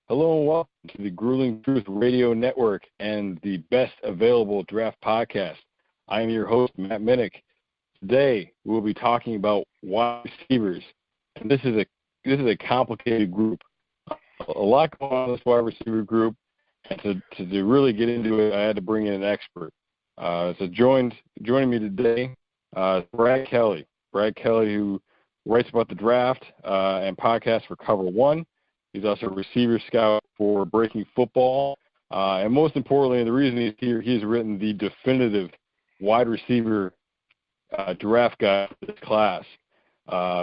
Hello and welcome to the Grueling Truth Radio Network and the Best Available Draft Podcast. I am your host, Matt Minich. Today, we'll be talking about wide receivers, and this is a complicated group. A lot going on in this wide receiver group, and to really get into it, I had to bring in an expert. Joining me today is Brad Kelly. Brad Kelly, who writes about the draft and podcasts for Cover One. He's also a receiver scout for Breaking Football. And most importantly, and the reason he's here, he's written the definitive wide receiver draft guide for this class,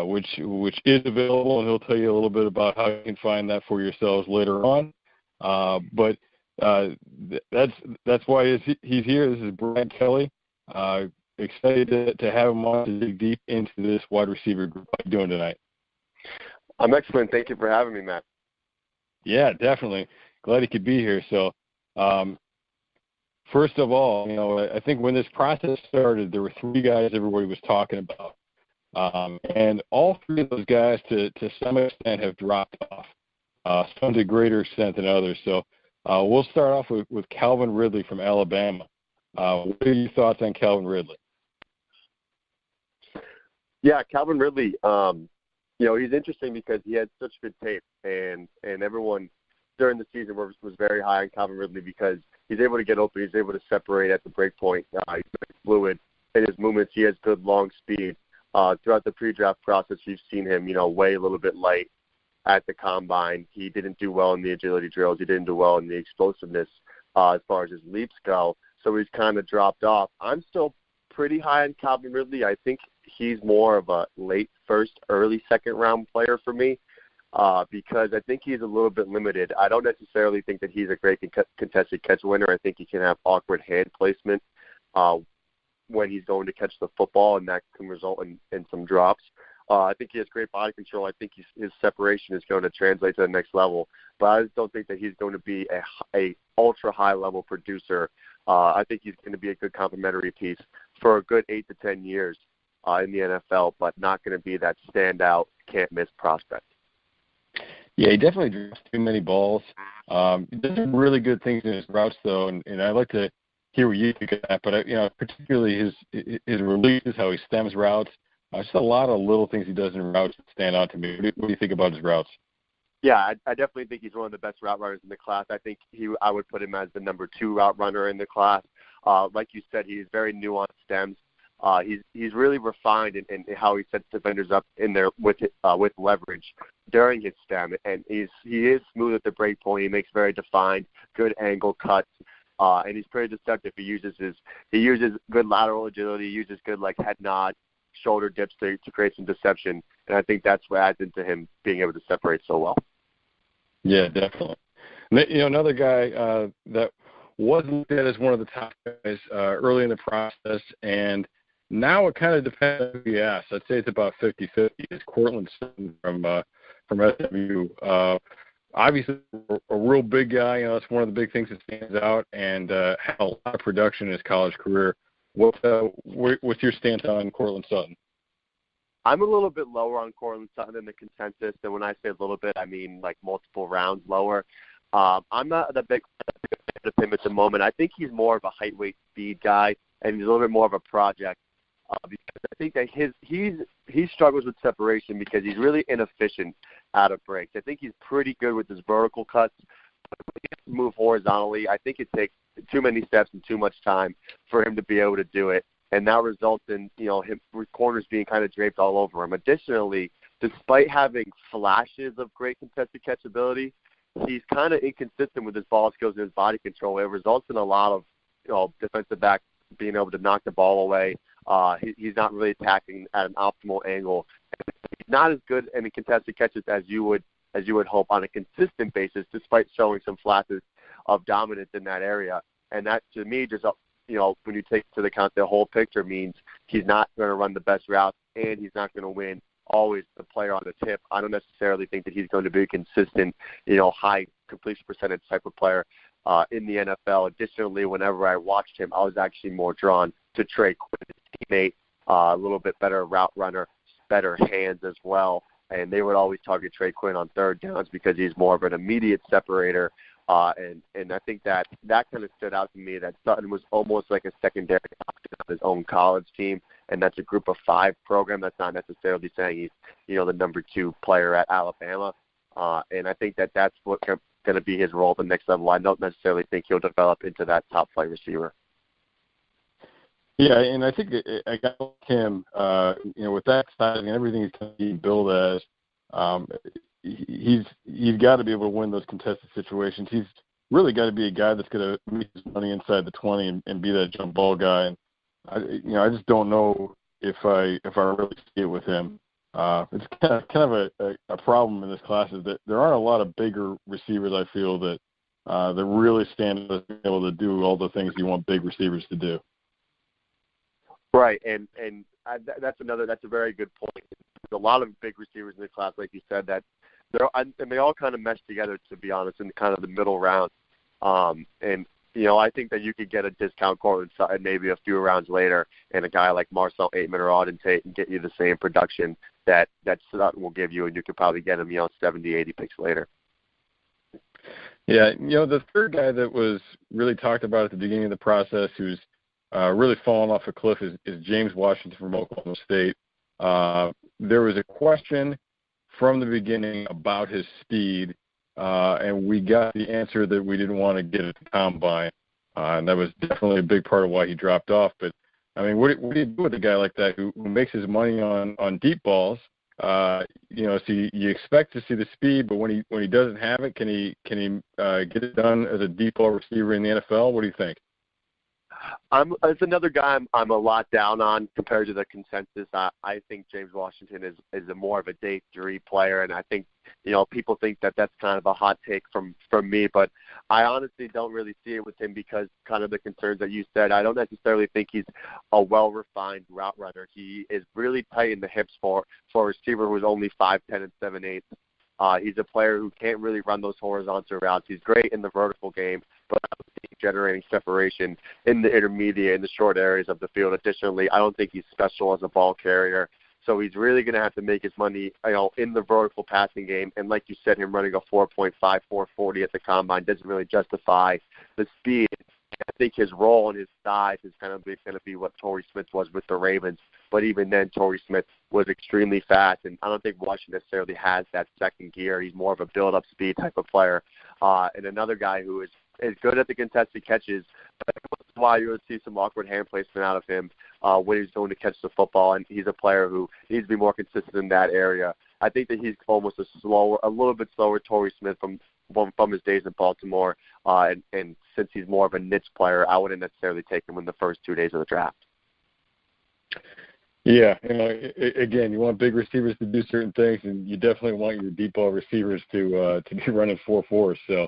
which is available, and he'll tell you a little bit about how you can find that for yourselves later on. But that's why he's here. This is Brad Kelly. Excited to have him on to dig deep into this wide receiver group. How are you doing tonight? I'm excellent. Thank you for having me, Matt. Yeah, definitely. Glad he could be here. So, first of all, I think when this process started, there were three guys everybody was talking about. And all three of those guys, to some extent, have dropped off, some to greater extent than others. So we'll start off with Calvin Ridley from Alabama. What are your thoughts on Calvin Ridley? Yeah, Calvin Ridley, he's interesting because he had such good tape, and everyone during the season was very high on Calvin Ridley because he's able to get open, he's able to separate at the break point. He's very fluid in his movements. He has good long speed. Throughout the pre-draft process, you've seen him, weigh a little bit light at the combine. He didn't do well in the agility drills. He didn't do well in the explosiveness as far as his leaps go. So he's kind of dropped off. I'm still pretty high on Calvin Ridley. I think he's more of a late first, early second round player for me because I think he's a little bit limited. I don't necessarily think that he's a great contested catch winner. I think he can have awkward hand placement when he's going to catch the football, and that can result in some drops. I think he has great body control. I think his separation is going to translate to the next level, but I just don't think that he's going to be a ultra high level producer. I think he's going to be a good complementary piece for a good 8 to 10 years in the NFL, but not going to be that standout, can't-miss prospect. Yeah, he definitely drops too many balls. He does some really good things in his routes, though, and I'd like to hear what you think of that. But, particularly his releases, how he stems routes, just a lot of little things he does in routes that stand out to me. What do you think about his routes? Yeah, I definitely think he's one of the best route runners in the class. I think I would put him as the number 2 route runner in the class. Like you said, he's very nuanced stems. He's really refined in how he sets defenders up in there with leverage during his stem, and he is smooth at the break point. He makes very defined, good angle cuts, and he's pretty deceptive. He uses good lateral agility. He uses good head nod, shoulder dips to create some deception, and I think that's what adds into him being able to separate so well. Yeah, definitely. Another guy that wasn't looked at as one of the top guys early in the process, and now it kind of depends on who you ask. I'd say it's about 50-50. It's Courtland Sutton from SMU. Obviously, a real big guy. That's one of the big things that stands out, and had a lot of production in his college career. What's your stance on Courtland Sutton? I'm a little bit lower on Courtland Sutton in the consensus, and when I say a little bit, I mean multiple rounds lower. I'm not the big fan of him at the moment. I think he's more of a height, weight, speed guy, and he's a little bit more of a project because I think that he struggles with separation because he's really inefficient out of breaks. I think he's pretty good with his vertical cuts, but when he has to move horizontally, I think it takes too many steps and too much time for him to be able to do it. And that results in, him with corners being kind of draped all over him. Additionally, despite having flashes of great contested catch ability, he's kind of inconsistent with his ball skills and his body control. It results in a lot of, defensive backs being able to knock the ball away. He's not really attacking at an optimal angle. He's not as good in the contested catches as you would hope on a consistent basis, despite showing some flashes of dominance in that area. And that, to me, just when you take into account the whole picture, means he's not going to run the best routes and he's not going to win always the player on the tip. I don't necessarily think that he's going to be a consistent, high completion percentage type of player in the NFL. Additionally, whenever I watched him, I was actually more drawn to Trey Quinn, his teammate, a little bit better route runner, better hands as well. and they would always target Trey Quinn on third downs because he's more of an immediate separator. And I think that kind of stood out to me, that Sutton was almost like a secondary option on his own college team, and that's a group of 5 program. That's not necessarily saying he's, the number 2 player at Alabama. And I think that that's what's going to be his role at the next level. I don't necessarily think he'll develop into that top flight receiver. Yeah, and I think a guy like him, with that size and everything he's kind of being billed as, he's got to be able to win those contested situations. He's really got to be a guy that's going to make his money inside the 20 and be that jump ball guy. And I just don't know if I really see it with him. It's kind of a problem in this class is that there aren't a lot of bigger receivers. I feel that really stand as being able to do all the things you want big receivers to do. Right, and that's a very good point. There's a lot of big receivers in the class, like you said, that they all kind of mesh together, to be honest, in kind of the middle round. I think that you could get a discount Cortland Sutton maybe a few rounds later, and a guy like Marcel Aitman or Auden Tate and get you the same production that Sutton will give you, and you could probably get him, 70, 80 picks later. Yeah, the third guy that was really talked about at the beginning of the process who's really fallen off a cliff is James Washington from Oklahoma State. There was a question from the beginning about his speed, and we got the answer that we didn't want to get at the combine, and that was definitely a big part of why he dropped off. But I mean, what do you do with a guy like that who makes his money on deep balls? So you expect to see the speed, but when he doesn't have it, can he get it done as a deep ball receiver in the NFL? What do you think? It's another guy I'm a lot down on compared to the consensus. I think James Washington is a more of a day 3 player, and I think people think that that's kind of a hot take from me, but I honestly don't really see it with him because kind of the concerns that you said. I don't necessarily think he's a well-refined route runner. He is really tight in the hips for a receiver who's only 5'10" and 7'8". He's a player who can't really run those horizontal routes. He's great in the vertical game, but I don't think generating separation in the intermediate and the short areas of the field. Additionally, I don't think he's special as a ball carrier. So he's really going to have to make his money, in the vertical passing game. And like you said, him running a 4.5, 4.40 at the combine doesn't really justify the speed. I think his role and his size is kind of going to be what Torrey Smith was with the Ravens. But even then, Torrey Smith was extremely fast, and I don't think Washington necessarily has that second gear. He's more of a build-up speed type of player. And another guy who is good at the contested catches, but that's why you'll see some awkward hand placement out of him when he's going to catch the football, and he's a player who needs to be more consistent in that area. I think that he's almost a little bit slower Torrey Smith from his days in Baltimore, and since he's more of a niche player, I wouldn't necessarily take him in the first 2 days of the draft. Yeah, again, you want big receivers to do certain things, and you definitely want your deep ball receivers to be running 4.4. So,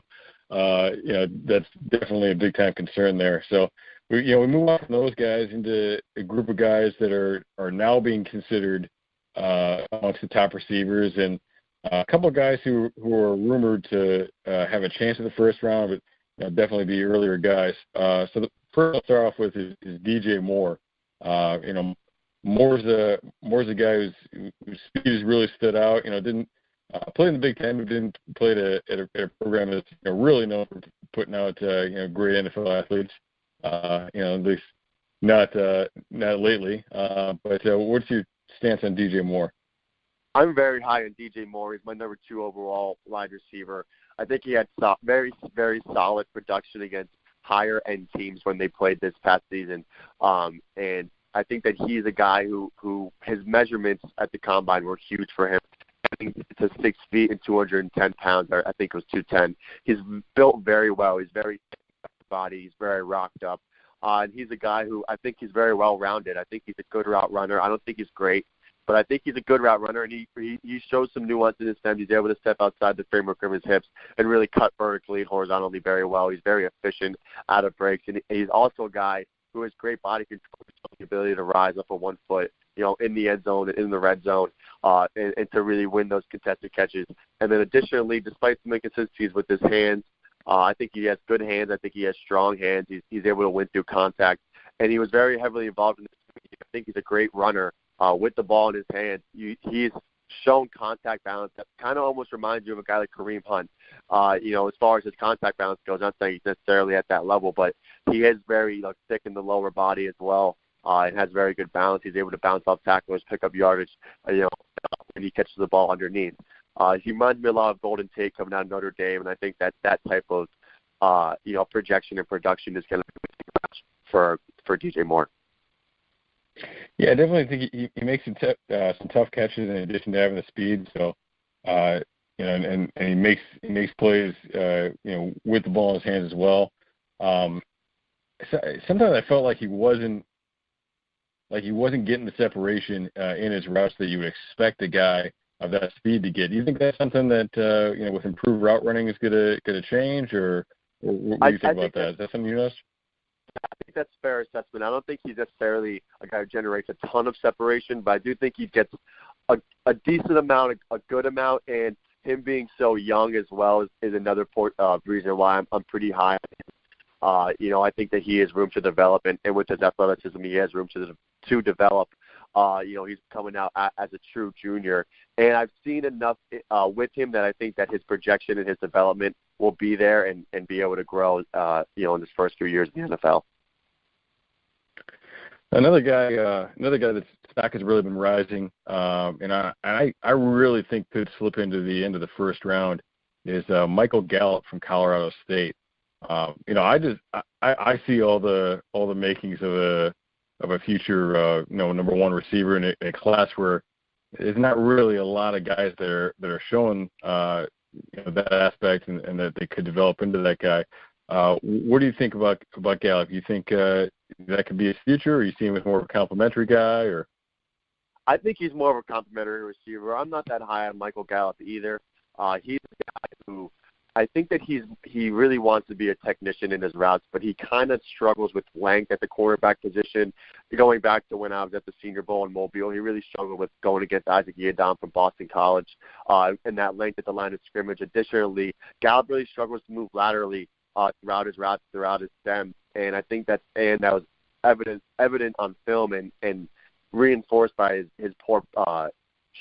that's definitely a big time concern there. So, we move on from those guys into a group of guys that are now being considered amongst the top receivers, and a couple of guys who are rumored to have a chance in the first round, but definitely be earlier guys. So the first I'll start off with is DJ Moore. Moore's a guy whose speed has really stood out. Didn't play in the Big Ten, but didn't play at a program that's really known for putting out great NFL athletes. At least not lately. But what's your stance on DJ Moore? I'm very high on DJ Moore. He's my number 2 overall wide receiver. I think he had very, very solid production against higher end teams when they played this past season. And I think that he's a guy who his measurements at the combine were huge for him. I think to 6 feet and 210 pounds, or I think it was 210. He's built very well. He's very body. He's very rocked up. And he's a guy who I think he's very well-rounded. I think he's a good route runner. I don't think he's great, but I think he's a good route runner, and he shows some nuance in his stem. He's able to step outside the framework of his hips and really cut vertically and horizontally very well. He's very efficient out of breaks, and he's also a guy who has great body control, the ability to rise up on 1 foot, in the end zone and in the red zone, and to really win those contested catches. And then additionally, despite some inconsistencies with his hands, I think he has good hands. I think he has strong hands. He's able to win through contact, and he was very heavily involved in this. I think he's a great runner with the ball in his hands. He's shown contact balance that kind of almost reminds you of a guy like Kareem Hunt. As far as his contact balance goes, I'm not saying he's necessarily at that level, but he is very thick in the lower body as well, and has very good balance. He's able to bounce off tacklers, pick up yardage, when he catches the ball underneath. He reminds me a lot of Golden Tate coming out of Notre Dame, and I think that type of projection and production is going to be for DJ Moore. Yeah, I definitely think he makes some tough catches in addition to having the speed. So, and he makes plays, with the ball in his hands as well. Sometimes I felt like he wasn't getting the separation in his routes that you would expect a guy of that speed to get. Do you think that's something that with improved route running is gonna change, or what do you think about that? Is that something you noticed? I think that's a fair assessment. I don't think he's necessarily a guy who generates a ton of separation, but I do think he gets a decent amount, a good amount, and him being so young as well is another reason why I'm pretty high on him. I think that he has room to develop, and with his athleticism, he has room to develop. He's coming out as a true junior, and I've seen enough with him that I think that his projection and his development will be there and be able to grow, in his first few years in the NFL. Another guy that's stock has really been rising, and I really think could slip into the end of the first round is Michael Gallup from Colorado State. I see all the makings of a future number one receiver in a class where there's not really a lot of guys that are showing that aspect and that they could develop into that guy. What do you think about Gallup? You think that could be his future, or you see him as more of a complimentary guy, or? I think he's more of a complimentary receiver. I'm not that high on Michael Gallup either. He's a guy who I think that he really wants to be a technician in his routes, but he kind of struggles with length at the quarterback position. Going back to when I was at the Senior Bowl in Mobile, he really struggled with going against Isaac Yiadom from Boston College, and that length at the line of scrimmage. Additionally, Gallup really struggles to move laterally throughout his routes, throughout his stem, and I think that was evident on film and reinforced by his poor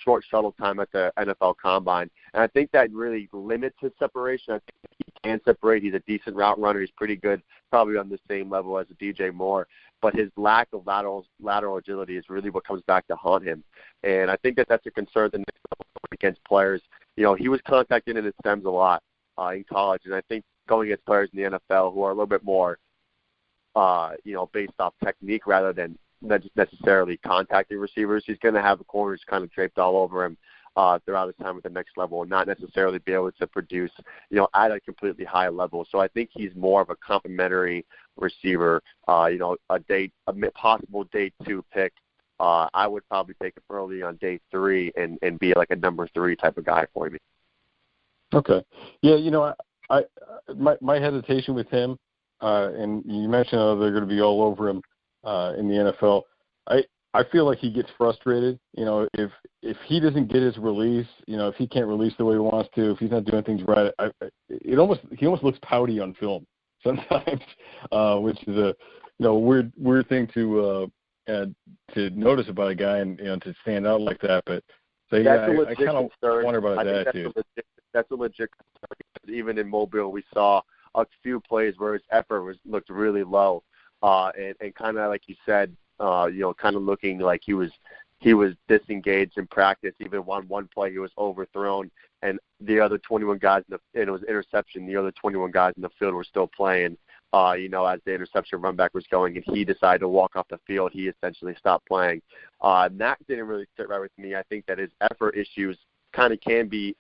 short shuttle time at the NFL Combine. And I think that really limits his separation. I think he can separate. He's a decent route runner. He's pretty good, probably on the same level as a DJ Moore. But his lack of lateral agility is really what comes back to haunt him. And I think that that's a concern the next level against players. He was contacted in his stems a lot in college. And I think going against players in the NFL who are a little bit more, based off technique rather than necessarily contacting receivers, he's going to have the corners kind of draped all over him throughout his time at the next level and not necessarily be able to produce, at a completely high level. So I think he's more of a complimentary receiver, a possible day 2 pick. I would probably take him early on day 3 and be like a number 3 type of guy for me. Okay. Yeah, my hesitation with him, and you mentioned they're going to be all over him in the NFL. I feel like he gets frustrated. If he doesn't get his release, if he can't release the way he wants to, if he's not doing things right, he almost looks pouty on film sometimes, which is a weird thing to notice about a guy and to stand out like that. But so yeah, I kind of wonder about his attitude. That's a legit concern. Even in Mobile, we saw a few plays where his effort looked really low, and kind of like you said, kind of looking like he was disengaged in practice. Even one play, he was overthrown, and the other 21 guys and it was interception. The other 21 guys in the field were still playing. As the interception run back was going, and he decided to walk off the field, he essentially stopped playing. And that didn't really sit right with me. I think that his effort issues kind of can be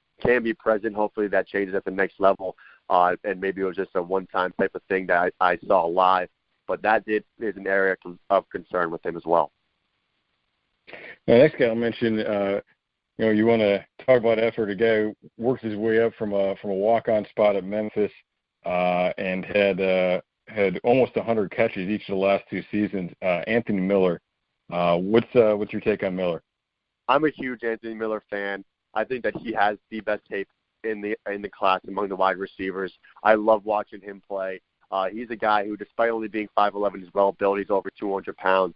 present. Hopefully that changes at the next level, and maybe it was just a one-time type of thing that I saw live. But that is an area of concern with him as well. Now, next guy I'll mention, you want to talk about effort. A guy who worked his way up from a walk-on spot at Memphis and had almost 100 catches each of the last 2 seasons. Anthony Miller. What's your take on Miller? I'm a huge Anthony Miller fan. I think that he has the best tape in the class among the wide receivers. I love watching him play. He's a guy who, despite only being 5'11", is well built. He's over 200 pounds.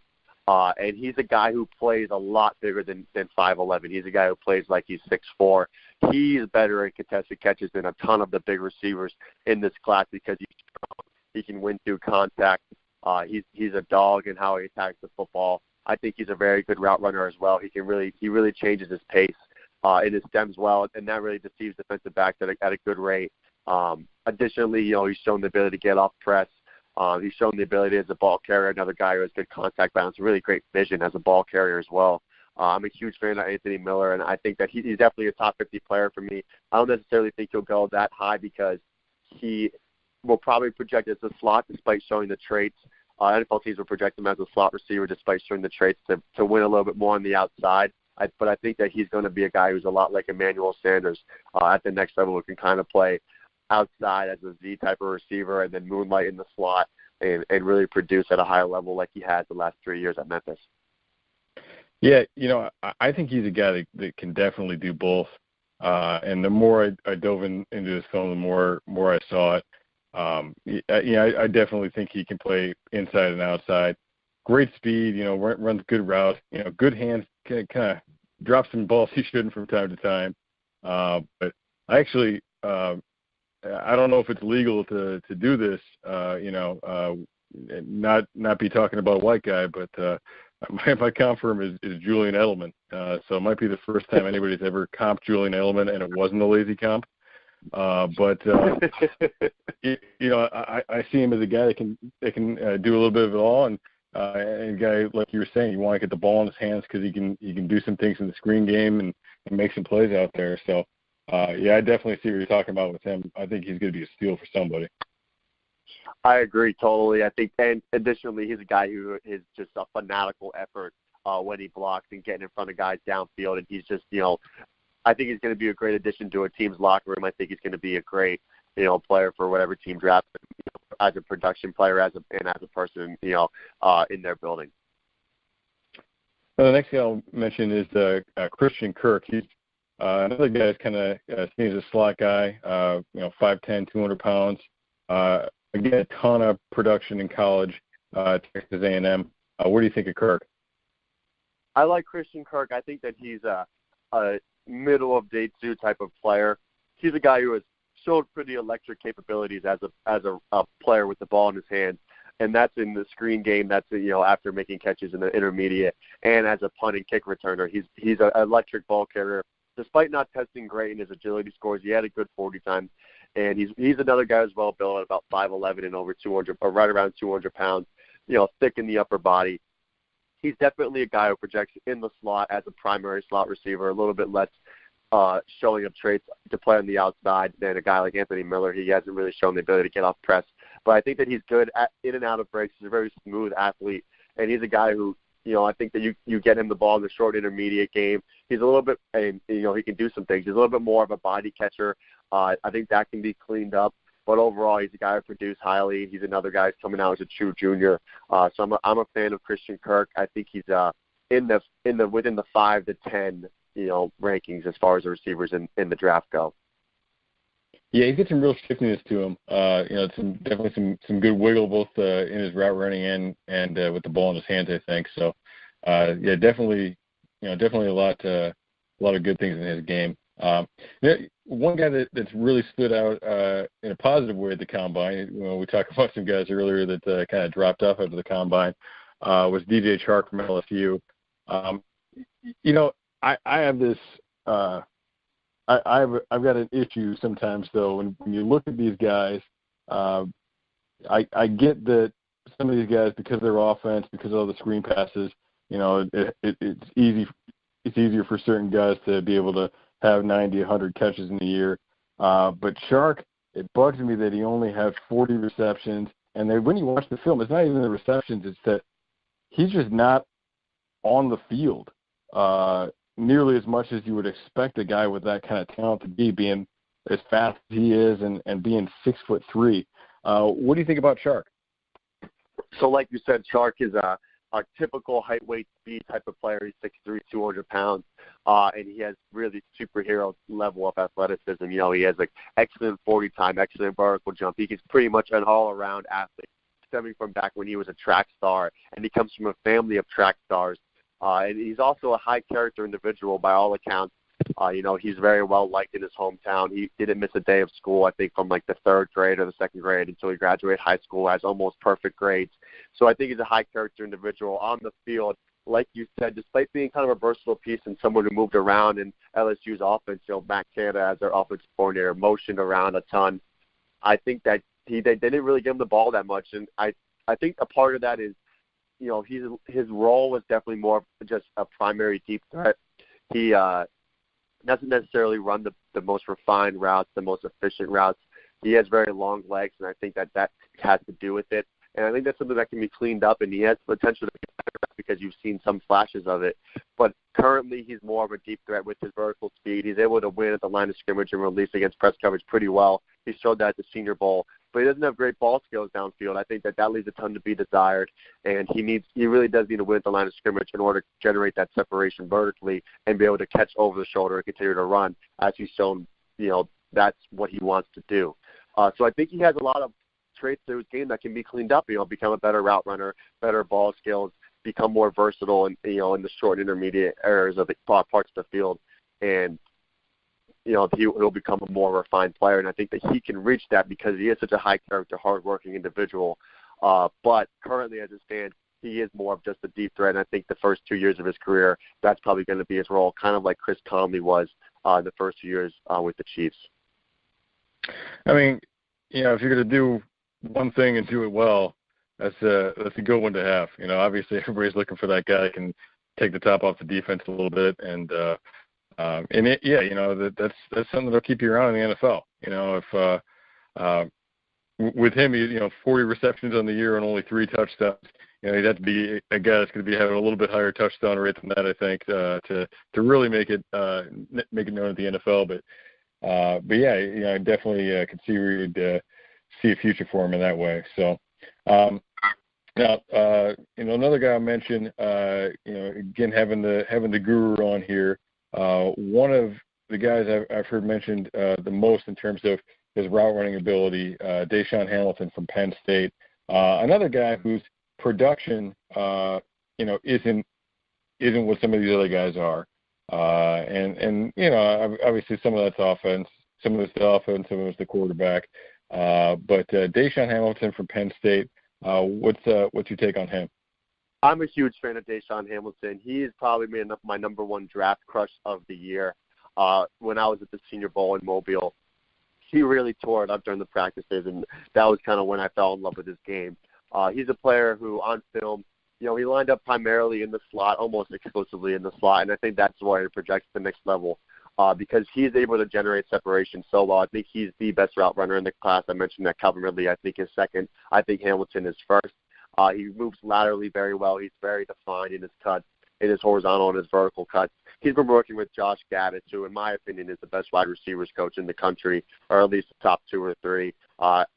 And he's a guy who plays a lot bigger than 5'11". He's a guy who plays like he's 6'4". He's better in contested catches than a ton of the big receivers in this class because he's strong. He can win through contact. He's a dog in how he attacks the football. I think he's a very good route runner as well. He really changes his pace in his stems well, and that really deceives defensive backs at a good rate. Additionally, he's shown the ability to get off press. He's shown the ability as a ball carrier, another guy who has good contact balance, really great vision as a ball carrier as well. I'm a huge fan of Anthony Miller, and I think that he's definitely a top 50 player for me. I don't necessarily think he'll go that high because he will probably project as a slot despite showing the traits. NFL teams will project him as a slot receiver despite showing the traits to win a little bit more on the outside. But I think that he's going to be a guy who's a lot like Emmanuel Sanders at the next level, who can kind of play outside as a Z type of receiver and then moonlight in the slot and really produce at a higher level like he had the last 3 years at Memphis. Yeah, I think he's a guy that can definitely do both. And the more I dove into his film, the more I saw it. I definitely think he can play inside and outside. Great speed, runs good routes, good hands, kind of drops some balls he shouldn't from time to time. But I actually, I don't know if it's legal to do this, not be talking about a white guy, but my comp firm is Julian Edelman. So it might be the first time anybody's ever comped Julian Edelman and it wasn't a lazy comp. But I see him as a guy that can do a little bit of it all, and a guy like you were saying, you want to get the ball in his hands because he can do some things in the screen game and make some plays out there. So I definitely see what you're talking about with him. I think he's going to be a steal for somebody. I agree totally. I think, and additionally, he's a guy who is just a fanatical effort when he blocks and getting in front of guys downfield, and he's just I think he's going to be a great addition to a team's locker room. I think he's going to be a great, player for whatever team drafts him, as a production player, as a person, in their building. Well, the next guy I'll mention is Christian Kirk. He's another guy that's kind of seen as a slot guy. 5'10", 200 pounds. Again, a ton of production in college, Texas A&M. What do you think of Kirk? I like Christian Kirk. I think that he's a middle of day two type of player. He's a guy who has showed pretty electric capabilities as a player with the ball in his hands, and that's in the screen game. That's after making catches in the intermediate, and as a punt and kick returner. He's an electric ball carrier. Despite not testing great in his agility scores, he had a good 40 time, and he's another guy as well, built at about 5'11" and over 200, or right around 200 pounds. Thick in the upper body. He's definitely a guy who projects in the slot as a primary slot receiver, a little bit less showing of traits to play on the outside than a guy like Anthony Miller. He hasn't really shown the ability to get off press. But I think that he's good in and out of breaks. He's a very smooth athlete, and he's a guy who, I think that you get him the ball in the short intermediate game. He's a little bit, and he can do some things. He's a little bit more of a body catcher. I think that can be cleaned up. But overall, he's a guy who produced highly. He's another guy who's coming out as a true junior. So I'm a fan of Christian Kirk. I think he's within the 5 to 10 rankings as far as the receivers in the draft go. Yeah, he's got some real stiffness to him. Definitely some good wiggle both in his route running and with the ball in his hands, I think. So definitely a lot of good things in his game. One guy that's really stood out in a positive way at the combine, we talked about some guys earlier that kind of dropped off after the combine, was DJ Chark from LSU. I have this. I've got an issue sometimes though when you look at these guys. I get that some of these guys, because of their offense, because of all the screen passes, it's easier for certain guys to be able to have 90, 100 catches in a year. But Chark, it bugs me that he only had 40 receptions. And then when you watch the film, it's not even the receptions. It's that he's just not on the field nearly as much as you would expect a guy with that kind of talent to be, being as fast as he is and being 6'3". What do you think about Chark? So like you said, Chark is a typical height, weight, speed type of player. He's 6'3", 200 pounds, and he has really superhero level of athleticism. He has like excellent 40 time, excellent vertical jump. He's pretty much an all-around athlete. stemming from back when he was a track star, and he comes from a family of track stars. And he's also a high-character individual by all accounts. He's very well liked in his hometown. He didn't miss a day of school, I think, from like the third grade or the second grade until he graduated high school, has almost perfect grades. So I think he's a high-character individual on the field. Like you said, despite being kind of a versatile piece and someone who moved around in LSU's offense, Matt Canada as their offensive coordinator motioned around a ton. I think that they didn't really give him the ball that much, and I think a part of that is, his role was definitely more just a primary deep threat. He doesn't necessarily run the most refined routes, the most efficient routes. He has very long legs, and I think that has to do with it. And I think that's something that can be cleaned up, and he has potential to be better because you've seen some flashes of it. But currently he's more of a deep threat with his vertical speed. He's able to win at the line of scrimmage and release against press coverage pretty well. He showed that at the Senior Bowl. But he doesn't have great ball skills downfield. I think that leaves a ton to be desired, and he really does need to win at the line of scrimmage in order to generate that separation vertically and be able to catch over the shoulder and continue to run, as he's shown, that's what he wants to do. So I think he has a lot of traits to his game that can be cleaned up, become a better route runner, better ball skills, become more versatile in the short and intermediate areas of the parts of the field. And he'll become a more refined player, and I think that he can reach that because he is such a high-character, hard-working individual. But currently, as it stands, he is more of just a deep threat, and I think the first 2 years of his career, that's probably going to be his role, kind of like Chris Conley was the first 2 years with the Chiefs. I mean, if you're going to do one thing and do it well, that's a good one to have. Obviously, everybody's looking for that guy that can take the top off the defense a little bit, and that's something that'll keep you around in the NFL. If with him, 40 receptions on the year and only 3 touchdowns, he'd have to be a guy that's going to be having a little bit higher touchdown rate than that, I think, to really make it known at the NFL. But I definitely could see where you'd see a future for him in that way. So. Now, another guy I mentioned, again, having the guru on here, one of the guys I've heard mentioned the most in terms of his route running ability, Deshaun Hamilton from Penn State. Another guy whose production, isn't what some of these other guys are. Obviously some of that's offense, some of it's the offense, some of it's the quarterback. But Deshaun Hamilton from Penn State, what's your take on him? I'm a huge fan of Deshaun Hamilton. He is probably my number one draft crush of the year. When I was at the Senior Bowl in Mobile, he really tore it up during the practices, and that was kind of when I fell in love with his game. He's a player who, on film, he lined up primarily in the slot, almost exclusively in the slot, and I think that's why he projects the next level. Because he's able to generate separation so well. I think he's the best route runner in the class. I mentioned that Calvin Ridley, I think, is second. I think Hamilton is first. He moves laterally very well. He's very defined in his cuts, in his horizontal and his vertical cuts. He's been working with Josh Gaddis, who, in my opinion, is the best wide receivers coach in the country, or at least the top 2 or 3.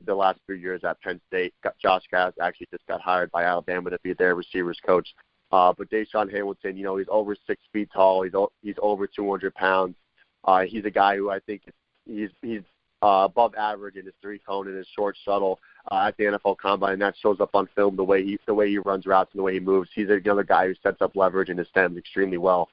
The last few years at Penn State, Josh Gaddis actually just got hired by Alabama to be their receivers coach. But Deshaun Hamilton, he's over 6 feet tall. He's over 200 pounds. He's a guy who I think he's above average in his 3-cone and his short shuttle at the NFL Combine, and that shows up on film the way he runs routes and the way he moves. He's another guy who sets up leverage in his stems extremely well.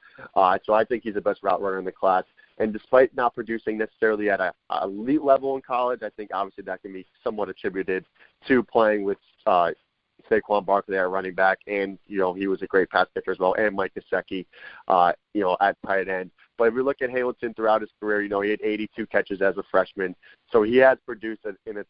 So I think he's the best route runner in the class. And despite not producing necessarily at an elite level in college, I think obviously that can be somewhat attributed to playing with Saquon Barkley at running back, and he was a great pass catcher as well, and Mike Gesicki, at tight end. But if we look at Hamilton throughout his career, he had 82 catches as a freshman, so he has produced in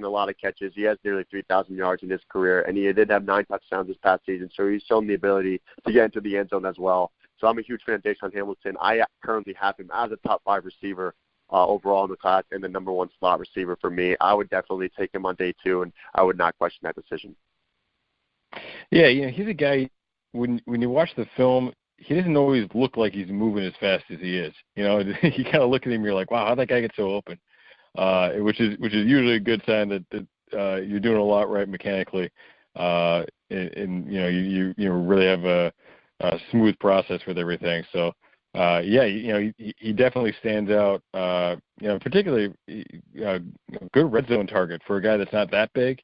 a lot of catches. He has nearly 3,000 yards in his career, and he did have 9 touchdowns this past season. So he's shown the ability to get into the end zone as well. So I'm a huge fan of Deshaun Hamilton. I currently have him as a top 5 receiver overall in the class and the number 1 slot receiver for me. I would definitely take him on day 2, and I would not question that decision. Yeah, he's a guy, when you watch the film, he doesn't always look like he's moving as fast as he is. You kind of look at him, you're like, wow, how'd that guy get so open? Which is usually a good sign that you're doing a lot right mechanically, and you really have a smooth process with everything. So he definitely stands out. Particularly good red zone target for a guy that's not that big.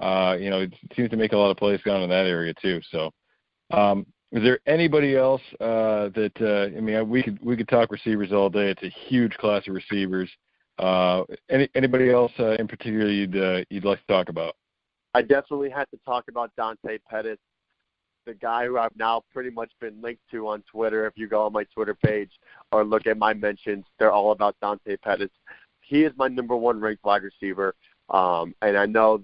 It seems to make a lot of plays down in that area too. So, is there anybody else we could talk receivers all day. It's a huge class of receivers. Anybody else in particular you'd like to talk about? I definitely had to talk about Dante Pettis, the guy who I've now pretty much been linked to on Twitter. If you go on my Twitter page or look at my mentions, they're all about Dante Pettis. He is my number one ranked wide receiver, and I know,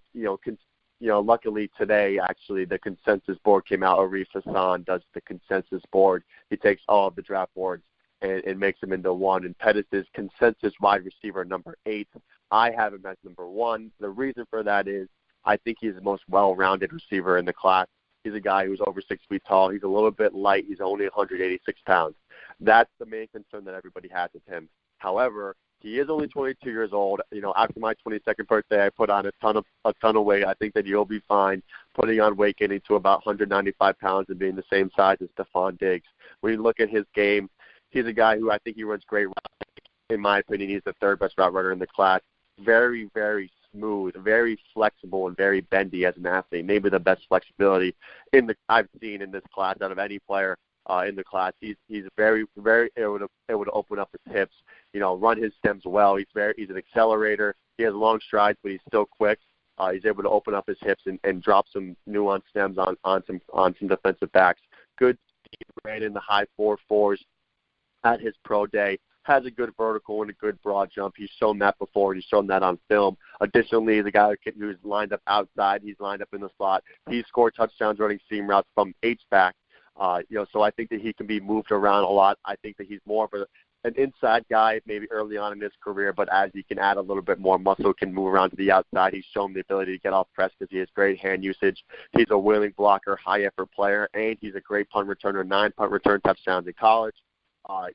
luckily today, actually, the consensus board came out. Arif Hassan does the consensus board. He takes all of the draft boards and makes them into one. And Pettis is consensus wide receiver number 8. I have him as number 1. The reason for that is I think he's the most well-rounded receiver in the class. He's a guy who's over 6 feet tall. He's a little bit light. He's only 186 pounds. That's the main concern that everybody has with him. However, he is only 22 years old. After my 22nd birthday, I put on a ton of weight. I think that you'll be fine putting on weight, getting to about 195 pounds and being the same size as Stephon Diggs. When you look at his game, he's a guy who I think he runs great routes. In my opinion, he's the 3rd best route runner in the class. Very, very smooth, very flexible, and very bendy as an athlete. Maybe the best flexibility I've seen in this class out of any player in the class. He's very, very able to open up his hips, run his stems well. He's an accelerator. He has long strides, but he's still quick. He's able to open up his hips and drop some nuanced stems on some defensive backs. Good speed, ran in the high 4.4s at his pro day. Has a good vertical and a good broad jump. He's shown that before, and he's shown that on film. Additionally, the guy who's lined up outside, he's lined up in the slot. He's scored touchdowns running seam routes from H-back. So I think that he can be moved around a lot. I think that he's more of an inside guy maybe early on in his career, but as he can add a little bit more muscle, can move around to the outside. He's shown the ability to get off press because he has great hand usage. He's a willing blocker, high-effort player, and he's a great punt returner, 9 punt return touchdowns in college.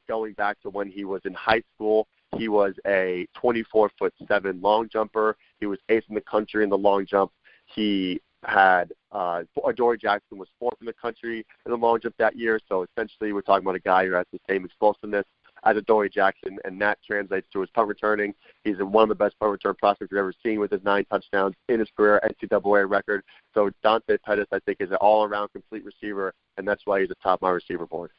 Going back to when he was in high school, he was a 24'7" long jumper. He was 8th in the country in the long jump. He had Adoree Jackson was 4th in the country in the long jump that year. So essentially, we're talking about a guy who has the same explosiveness as Adoree Jackson, and that translates to his punt returning. He's one of the best punt return prospects we've ever seen with his 9 touchdowns in his career NCAA record. So Dante Pettis, I think, is an all-around complete receiver, and that's why he's atop my receiver board.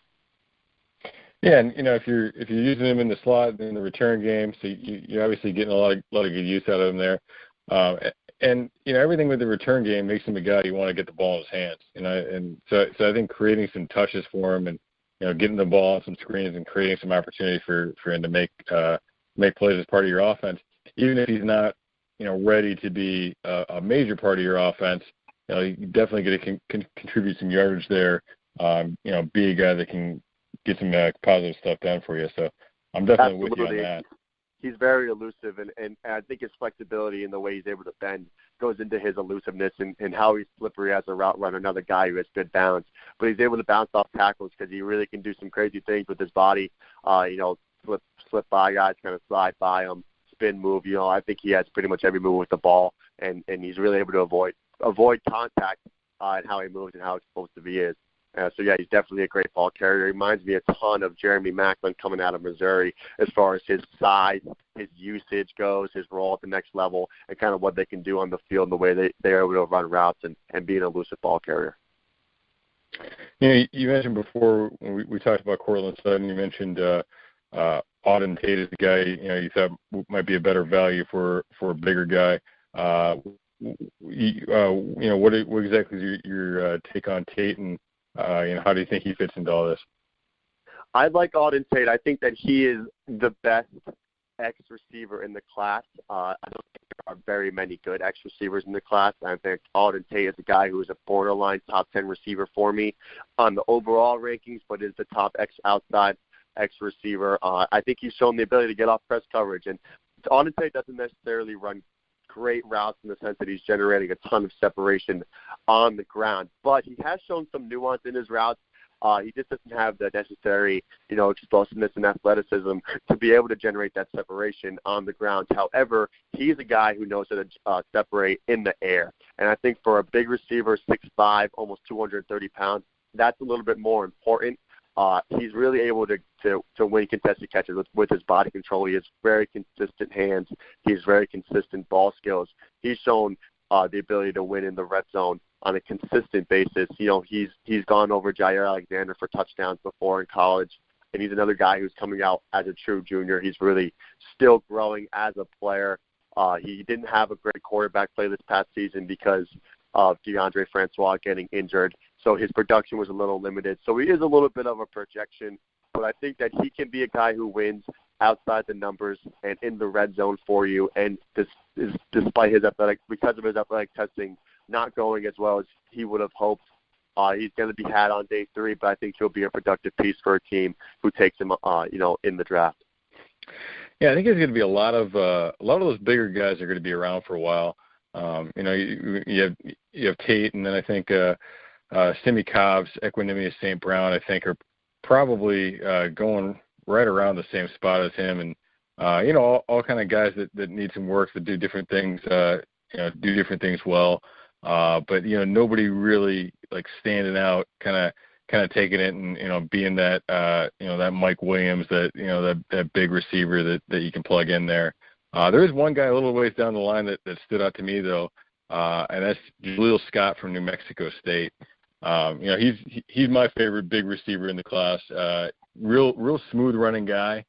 Yeah, and if you're using him in the slot in the return game, so you're obviously getting a lot of good use out of him there. And everything with the return game makes him a guy you want to get the ball in his hands. And so I think creating some touches for him and getting the ball on some screens and creating some opportunity for him to make plays as part of your offense, even if he's not ready to be a major part of your offense, you definitely get to contribute some yardage there. Be a guy that can get some positive stuff done for you. So I'm definitely with you on that. He's very elusive, and I think his flexibility in the way he's able to bend goes into his elusiveness and how he's slippery as a route runner, another guy who has good balance. But he's able to bounce off tackles because he really can do some crazy things with his body, slip by guys, kind of slide by them, spin move. I think he has pretty much every move with the ball, and he's really able to avoid contact and how he moves and how explosive he is. So, yeah, he's definitely a great ball carrier. He reminds me a ton of Jeremy Maclin coming out of Missouri as far as his size, his usage goes, his role at the next level, and kind of what they can do on the field and the way they're able to run routes and be an elusive ball carrier. You mentioned before when we talked about Cortland Sutton, you mentioned Auden Tate is the guy you thought might be a better value for a bigger guy. What exactly is your take on Tate, and how do you think he fits into all this? I like Auden Tate. I think that he is the best X receiver in the class. I don't think there are very many good X receivers in the class. I think Auden Tate is a guy who is a borderline top 10 receiver for me on the overall rankings, but is the top outside X receiver. I think he's shown the ability to get off press coverage, and Auden Tate doesn't necessarily run great routes in the sense that he's generating a ton of separation on the ground, but he has shown some nuance in his routes. He just doesn't have the necessary, explosiveness and athleticism to be able to generate that separation on the ground. However, he's a guy who knows how to separate in the air, and I think for a big receiver, 6'5", almost 230 pounds, that's a little bit more important. He's really able to win contested catches with his body control. He has very consistent hands. He has very consistent ball skills. He's shown the ability to win in the red zone on a consistent basis. He's gone over Jair Alexander for touchdowns before in college, and he's another guy who's coming out as a true junior. He's really still growing as a player. He didn't have a great quarterback play this past season because of DeAndre Francois getting injured, so his production was a little limited. So he is a little bit of a projection, but I think that he can be a guy who wins outside the numbers and in the red zone for you. And this is despite because of his athletic testing not going as well as he would have hoped. He's going to be had on day 3, but I think he'll be a productive piece for a team who takes him, in the draft. Yeah, I think there's going to be a lot of those bigger guys are going to be around for a while. You have Tate, and then I think Simi Cobbs, Equanimous St. Brown, I think are probably going right around the same spot as him, and all kind of guys that need some work, that do different things, do different things well. But nobody really like standing out, kind of taking it and being that that Mike Williams, that big receiver that you can plug in there. There is one guy a little ways down the line that stood out to me though, and that's Jaleel Scott from New Mexico State. He's my favorite big receiver in the class. Real smooth running guy.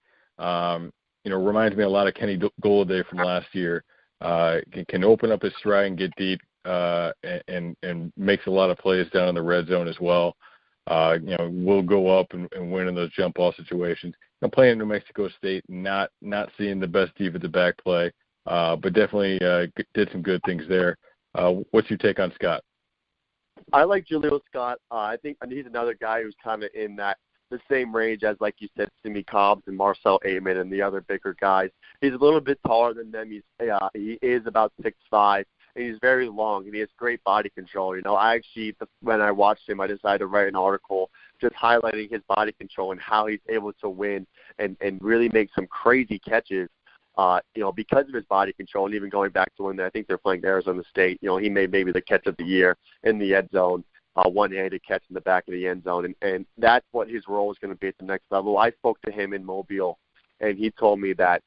Reminds me a lot of Kenny Golladay from last year. Can open up his stride and get deep, and makes a lot of plays down in the red zone as well. Will go up and win in those jump ball situations. Playing at New Mexico State, not seeing the best defensive back play, but definitely did some good things there. What's your take on Scott? I like Jaleel Scott. I think he's another guy who's kind of in the same range as, like you said, Simi Cobbs and Marcel Aitman and the other bigger guys. He's a little bit taller than them. He is about 6'5", and he's very long, and he has great body control. When I watched him, I decided to write an article just highlighting his body control and how he's able to win and really make some crazy catches, because of his body control. And even going back to when I think they're playing Arizona State, he made maybe the catch of the year in the end zone, one-handed catch in the back of the end zone. And that's what his role is going to be at the next level. I spoke to him in Mobile, and he told me that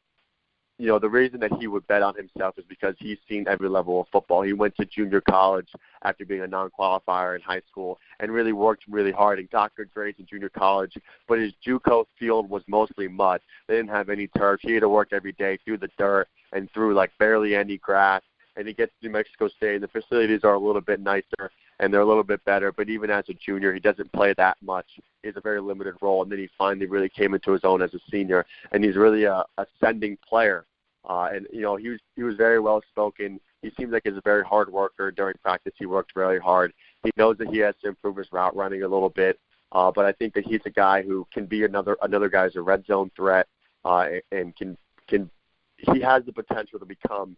the reason that he would bet on himself is because he's seen every level of football. He went to junior college after being a non-qualifier in high school and really worked really hard and got good grades in junior college. But his JUCO field was mostly mud. They didn't have any turf. He had to work every day through the dirt and through barely any grass. And he gets to New Mexico State, and the facilities are a little bit nicer and they're a little bit better. But even as a junior, he doesn't play that much. He has a very limited role, and then he finally really came into his own as a senior, and he's really a ascending player. He was very well spoken. He seems like he's a very hard worker. During practice, he worked really hard. He knows that he has to improve his route running a little bit, but I think that he's a guy who can be another guy who's a red zone threat, and he has the potential to become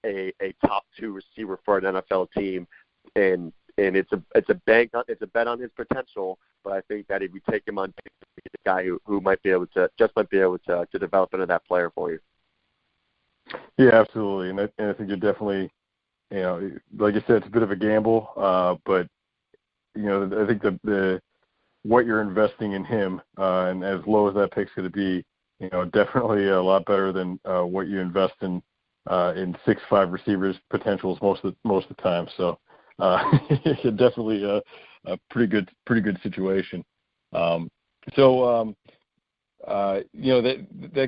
a top 2 receiver for an NFL team, and it's a bet on his potential. But I think that if you take him on, he's a guy who might be able to develop into that player for you. Yeah, absolutely, and I think you're definitely, like you said, it's a bit of a gamble, but I think the what you're investing in him, and as low as that pick's going to be, definitely a lot better than what you invest in 6'5" receivers potentials most of the time. So definitely a pretty good situation. That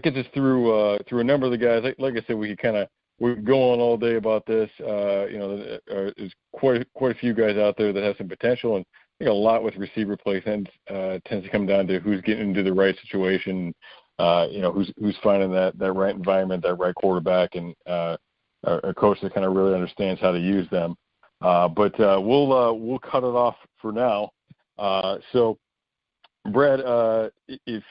gets us through a number of the guys. Like I said, we could go on all day about this. There's quite a few guys out there that have some potential, and I think a lot with receiver play tends to come down to who's getting into the right situation. Who's finding that right environment, that right quarterback, and a coach that kind of really understands how to use them. But we'll cut it off for now. So, Brad, if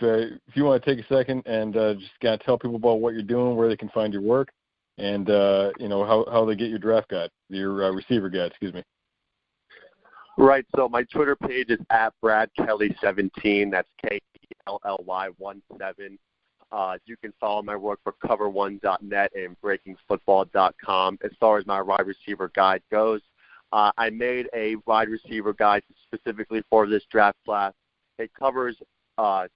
you want to take a second and just kind of tell people about what you're doing, where they can find your work, and how they get your draft guide, your receiver guide, excuse me. Right. So my Twitter page is @BradKelly17. That's KELLY17. You can follow my work for CoverOne.net and BreakingFootball.com. As far as my wide receiver guide goes, I made a wide receiver guide specifically for this draft class. It covers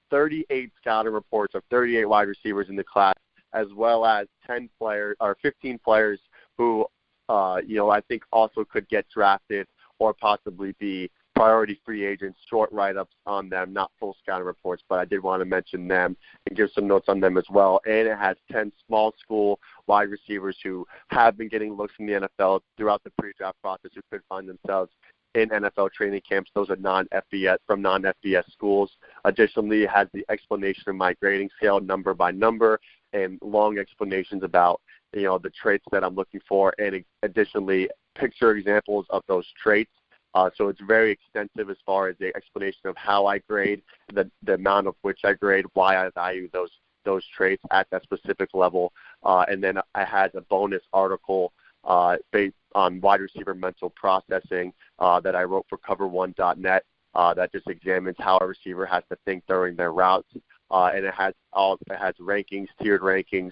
38 scouting reports of 38 wide receivers in the class, as well as 15 players who I think also could get drafted or possibly be priority free agents, short write-ups on them, not full scouting reports, but I did want to mention them and give some notes on them as well. And it has 10 small school wide receivers who have been getting looks in the NFL throughout the pre-draft process who could find themselves in NFL training camps. Those are non-FBS schools. Additionally, it has the explanation of my grading scale number by number and long explanations about the traits that I'm looking for, and additionally picture examples of those traits. So it's very extensive as far as the explanation of how I grade, the amount of which I grade, why I value those traits at that specific level. And then I had a bonus article based on wide receiver mental processing that I wrote for cover1.net that just examines how a receiver has to think during their routes. And it has rankings, tiered rankings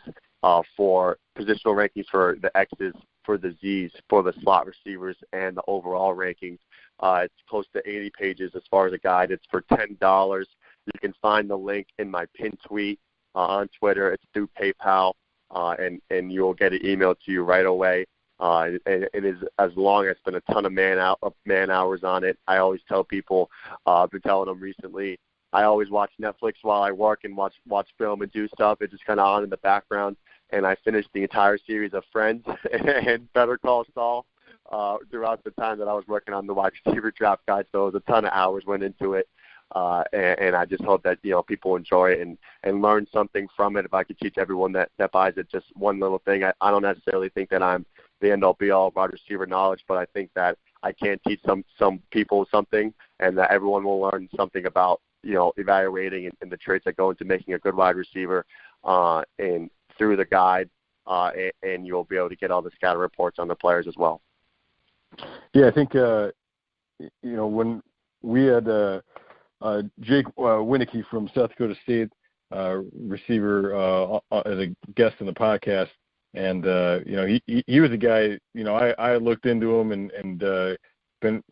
for positional rankings for the X's, for the Z's, for the slot receivers, and the overall rankings. It's close to 80 pages as far as a guide. It's for $10. You can find the link in my pinned tweet on Twitter. It's through PayPal, and you'll get it emailed to you right away. And it is as long as spent a ton of man hours on it. I always tell people, I've been telling them recently, I always watch Netflix while I work and watch film and do stuff. It's just kind of on in the background. And I finished the entire series of Friends and Better Call Saul throughout the time that I was working on the wide receiver draft guide. So it was a ton of hours went into it. And I just hope that people enjoy it and learn something from it. If I could teach everyone that buys it just one little thing, I don't necessarily think that I'm the end-all be-all wide receiver knowledge, but I think that I can teach some people something, and that everyone will learn something about evaluating and the traits that go into making a good wide receiver, and through the guide, and you'll be able to get all the scouting reports on the players as well. Yeah, I think when we had Jake Minich from South Dakota State, receiver, as a guest in the podcast, and he was a guy. I looked into him and been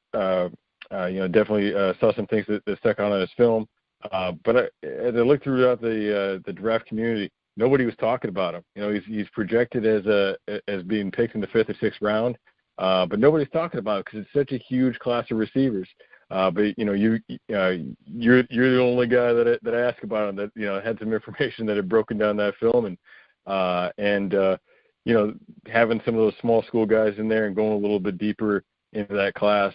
definitely saw some things that stuck out on his film. But as I looked throughout the draft community, nobody was talking about him. He's projected as being picked in the 5th or 6th round, but nobody's talking about it because it's such a huge class of receivers. But you're the only guy that I asked about him that had some information that had broken down that film, and having some of those small school guys in there and going a little bit deeper into that class,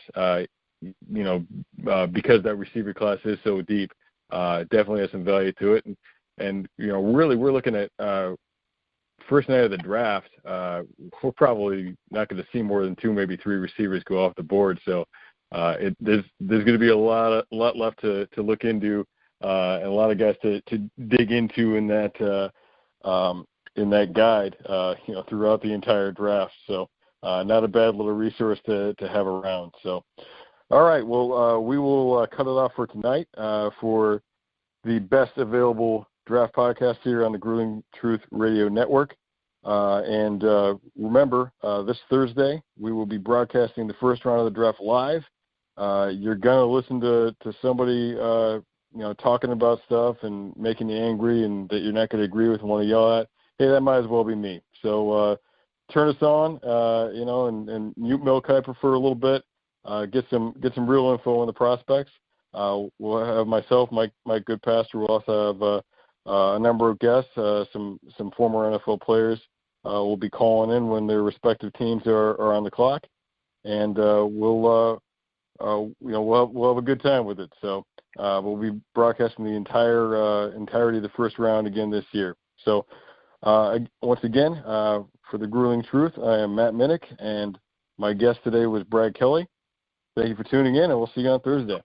because that receiver class is so deep, definitely has some value to it. And really we're looking at first night of the draft. We're probably not going to see more than 2, maybe 3 receivers go off the board. So there's going to be a lot left to look into, and a lot of guys to dig into in that guide, throughout the entire draft. So not a bad little resource to have around. So, all right, well, we will cut it off for tonight for the best available draft podcast here on the Grueling Truth Radio Network. And remember, this Thursday we will be broadcasting the first round of the draft live. You're gonna listen to somebody talking about stuff and making you angry and that you're not going to agree with and want to yell at. Hey, that might as well be me. So turn us on, and mute Mel Kiper for a little bit. Get some real info on the prospects. We'll have myself, Mike Goodpastor. We'll also have a number of guests, some former NFL players will be calling in when their respective teams are on the clock, and we'll have a good time with it. So we'll be broadcasting the entirety of the first round again this year. So once again, for the Grueling Truth, I am Matt Minich, and my guest today was Brad Kelly. Thank you for tuning in, and we'll see you on Thursday.